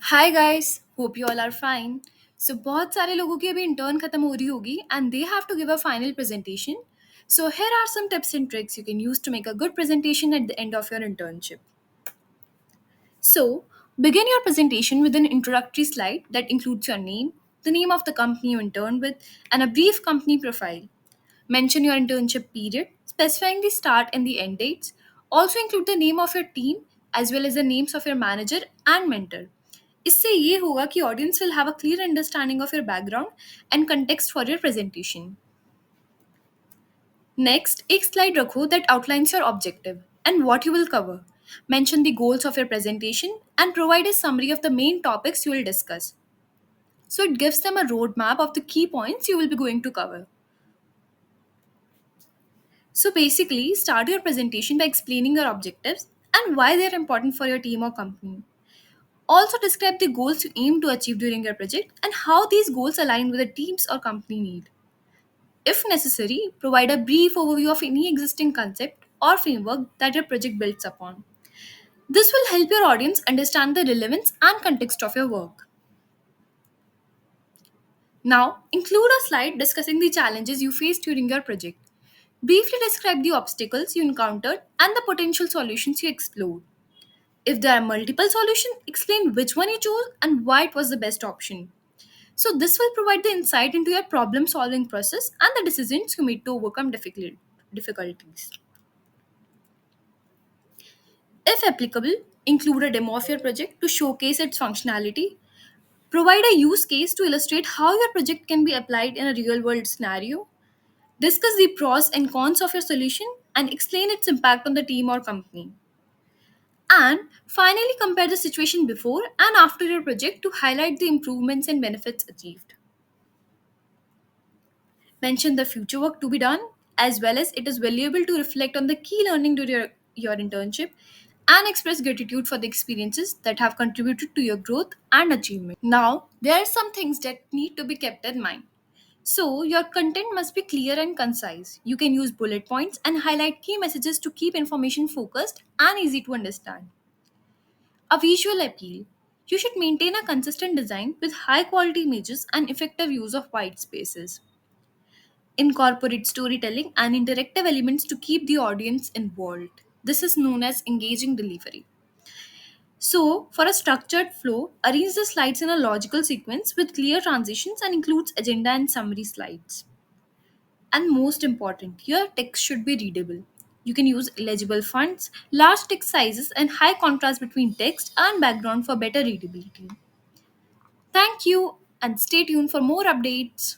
Hi guys, hope you all are fine. So बहुत सारे लोगों की अभी इंटर्न खत्म हो रही होगी and they have to give a final presentation. So here are some tips and tricks you can use to make a good presentation at the end of your internship. So, begin your presentation with an introductory slide that includes your name, the name of the company you interned with, and a brief company profile. Mention your internship period, specifying the start and the end dates. Also include the name of your team as well as the names of your manager and mentor. इससे ये होगा कि audience will have a clear understanding of your background and context for your presentation. Next, एक slide रखो that outlines your objective and what you will cover. Mention the goals of your presentation and provide a summary of the main topics you will discuss. So it gives them a roadmap of the key points you will be going to cover. So basically, start your presentation by explaining your objectives and why they are important for your team or company. Also, describe the goals you aim to achieve during your project and how these goals align with the team's or company need. If necessary, provide a brief overview of any existing concept or framework that your project builds upon. This will help your audience understand the relevance and context of your work. Now, include a slide discussing the challenges you faced during your project. Briefly describe the obstacles you encountered and the potential solutions you explored. If there are multiple solutions, explain which one you chose and why it was the best option. So, this will provide the insight into your problem solving process and the decisions you made to overcome difficulties. If applicable, include a demo of your project to showcase its functionality. Provide a use case to illustrate how your project can be applied in a real world scenario. Discuss the pros and cons of your solution and explain its impact on the team or company. And finally, compare the situation before and after your project to highlight the improvements and benefits achieved. Mention the future work to be done, as well as it is valuable to reflect on the key learning during your internship and express gratitude for the experiences that have contributed to your growth and achievement. Now, there are some things that need to be kept in mind. So, your content must be clear and concise. You can use bullet points and highlight key messages to keep information focused and easy to understand. A visual appeal. You should maintain a consistent design with high quality images and effective use of white spaces. Incorporate storytelling and interactive elements to keep the audience involved. This is known as engaging delivery. So, for a structured flow, arrange the slides in a logical sequence with clear transitions and includes agenda and summary slides. And most important, your text should be readable. You can use legible fonts, large text sizes, and high contrast between text and background for better readability. Thank you and stay tuned for more updates.